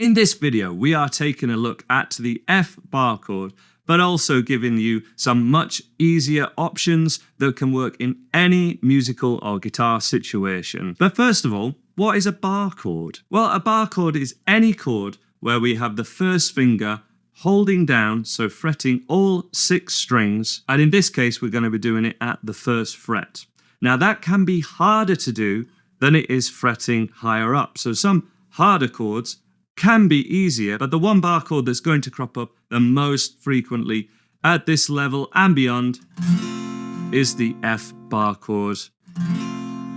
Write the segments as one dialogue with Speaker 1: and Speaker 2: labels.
Speaker 1: In this video, we are taking a look at the F bar chord, but also giving you some much easier options that can work in any musical or guitar situation. But first of all, what is a bar chord? Well, a bar chord is any chord where we have the first finger holding down, so fretting all 6 strings, and in this case, we're going to be doing it at the first fret. Now, that can be harder to do than it is fretting higher up. So some harder chords can be easier, but the one bar chord that's going to crop up the most frequently at this level and beyond is the F bar chord.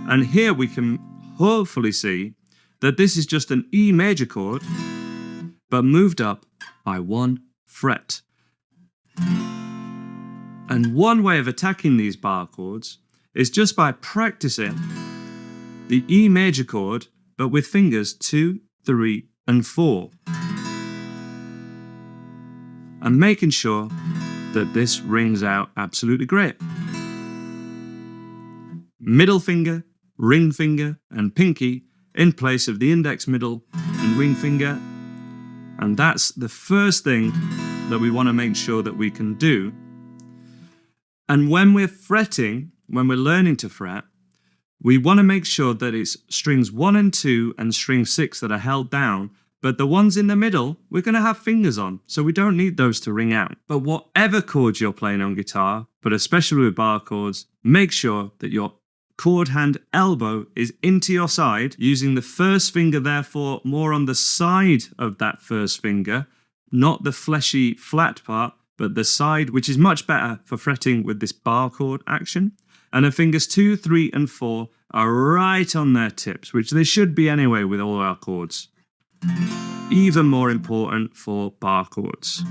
Speaker 1: And here we can hopefully see that this is just an E major chord, but moved up by 1 fret. And one way of attacking these bar chords is just by practicing the E major chord, but with fingers 2, 3, and 4. And making sure that this rings out absolutely great. Middle finger, ring finger, and pinky in place of the index, middle, and ring finger. And that's the first thing that we want to make sure that we can do. And when we're fretting, when we're learning to fret, we want to make sure that it's strings 1 and 2 and string 6 that are held down, but the ones in the middle, we're going to have fingers on, so we don't need those to ring out. But whatever chords you're playing on guitar, but especially with bar chords, make sure that your chord hand elbow is into your side, using the first finger therefore more on the side of that first finger, not the fleshy flat part, but the side, which is much better for fretting with this bar chord action. And the fingers 2, 3, and 4 are right on their tips, which they should be anyway with all our chords. Even more important for bar chords.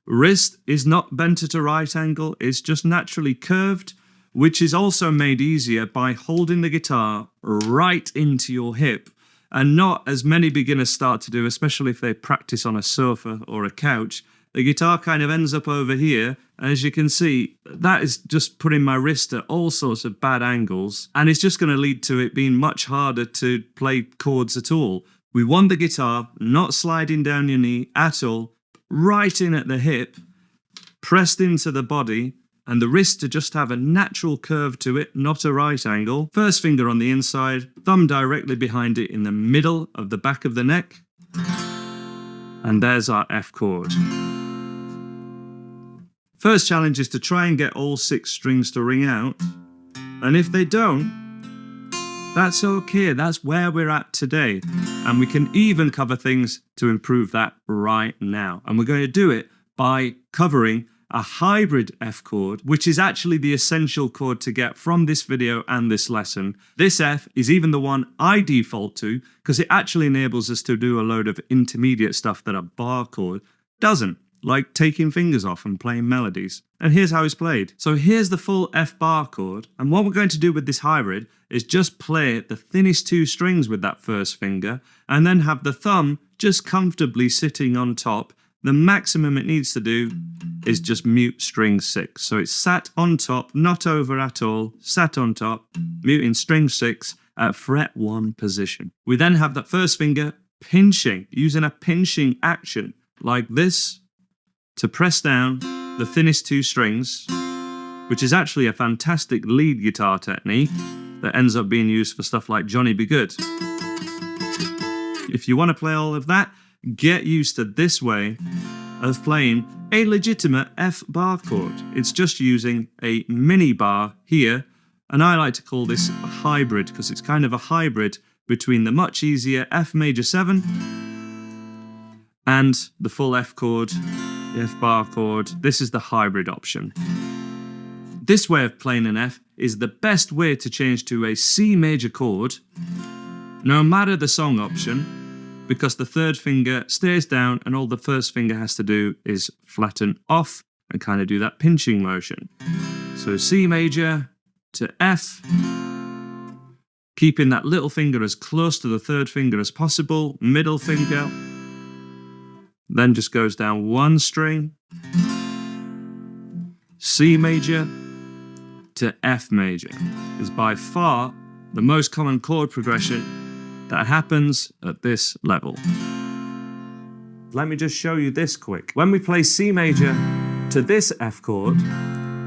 Speaker 1: Wrist is not bent at a right angle, it's just naturally curved, which is also made easier by holding the guitar right into your hip, and not as many beginners start to do, especially if they practice on a sofa or a couch. The guitar kind of ends up over here, and as you can see, that is just putting my wrist at all sorts of bad angles, and it's just going to lead to it being much harder to play chords at all. We want the guitar not sliding down your knee at all, right in at the hip, pressed into the body, and the wrist to just have a natural curve to it, not a right angle. First finger on the inside, thumb directly behind it in the middle of the back of the neck, and there's our F chord. First challenge is to try and get all 6 strings to ring out, and if they don't, that's okay, that's where we're at today, and we can even cover things to improve that right now. And we're going to do it by covering a hybrid F chord, which is actually the essential chord to get from this video and this lesson. This F is even the one I default to because it actually enables us to do a load of intermediate stuff that a bar chord doesn't, like taking fingers off and playing melodies. And here's how it's played. So here's the full F bar chord, and what we're going to do with this hybrid is just play the thinnest 2 strings with that first finger, and then have the thumb just comfortably sitting on top. The maximum it needs to do is just mute string 6. So it's sat on top, not over at all, sat on top, muting string 6 at fret 1 position. We then have that first finger pinching, using a pinching action like this to press down the thinnest 2 strings, which is actually a fantastic lead guitar technique that ends up being used for stuff like Johnny Be Good. If you want to play all of that, get used to this way of playing a legitimate F bar chord. It's just using a mini bar here, and I like to call this a hybrid because it's kind of a hybrid between the much easier F major 7 and the full F chord, the F bar chord. This is the hybrid option. This way of playing an F is the best way to change to a C major chord, no matter the song option, because the third finger stays down and all the first finger has to do is flatten off and kind of do that pinching motion. So C major to F, keeping that little finger as close to the third finger as possible, middle finger, then just goes down 1 string, C major to F major is by far the most common chord progression that happens at this level. Let me just show you this quick. When we play C major to this F chord,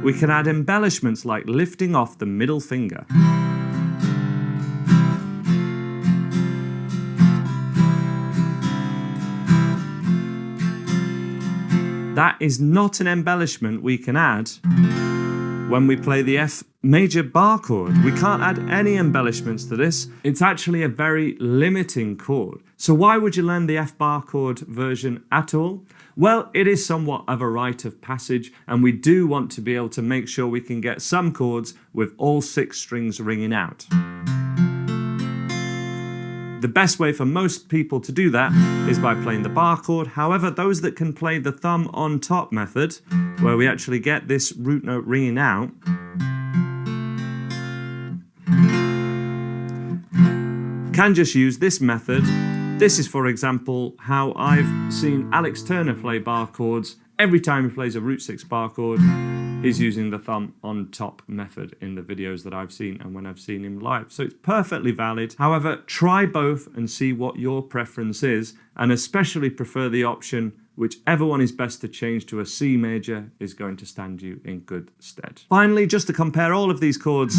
Speaker 1: we can add embellishments like lifting off the middle finger. That is not an embellishment we can add when we play the F major bar chord. We can't add any embellishments to this. It's actually a very limiting chord. So why would you learn the F bar chord version at all? Well, it is somewhat of a rite of passage, and we do want to be able to make sure we can get some chords with all 6 strings ringing out. The best way for most people to do that is by playing the bar chord. However, those that can play the thumb on top method, where we actually get this root note ringing out, can just use this method. This is, for example, how I've seen Alex Turner play bar chords. Every time he plays a root 6 bar chord, he's using the thumb on top method in the videos that I've seen and when I've seen him live. So it's perfectly valid. However, try both and see what your preference is, and especially prefer the option whichever one is best to change to a C major is going to stand you in good stead. Finally, just to compare all of these chords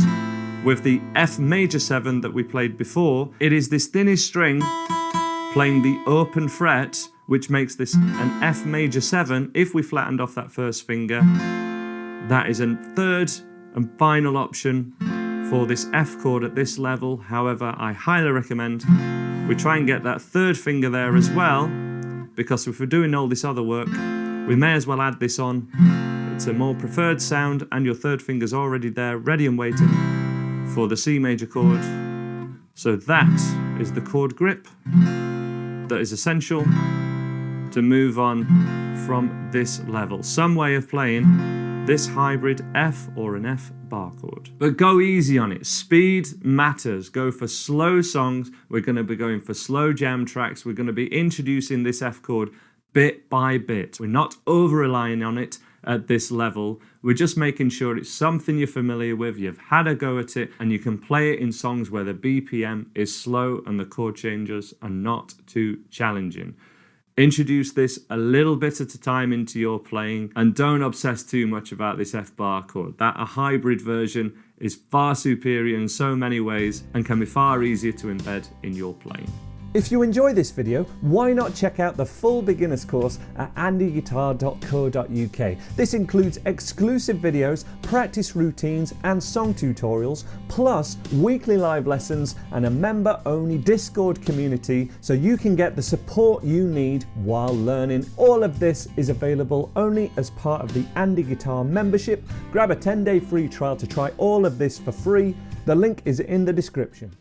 Speaker 1: with the F major 7 that we played before, it is this thinnest string playing the open fret, which makes this an F major 7. If we flattened off that first finger, that is a third and final option for this F chord at this level. However, I highly recommend we try and get that third finger there as well, because if we're doing all this other work, we may as well add this on. It's a more preferred sound, and your third finger's already there, ready and waiting for the C major chord. So that is the chord grip that is essential to move on from this level. Some way of playing this hybrid F or an F bar chord. But go easy on it. Speed matters. Go for slow songs. We're going to be going for slow jam tracks. We're going to be introducing this F chord bit by bit. We're not over-relying on it at this level. We're just making sure it's something you're familiar with, you've had a go at it, and you can play it in songs where the BPM is slow and the chord changes are not too challenging. Introduce this a little bit at a time into your playing, and don't obsess too much about this F bar chord. That a hybrid version is far superior in so many ways and can be far easier to embed in your playing.
Speaker 2: If you enjoy this video, why not check out the full beginners course at andyguitar.co.uk. This includes exclusive videos, practice routines and song tutorials, plus weekly live lessons and a member-only Discord community so you can get the support you need while learning. All of this is available only as part of the Andy Guitar membership. Grab a 10-day free trial to try all of this for free. The link is in the description.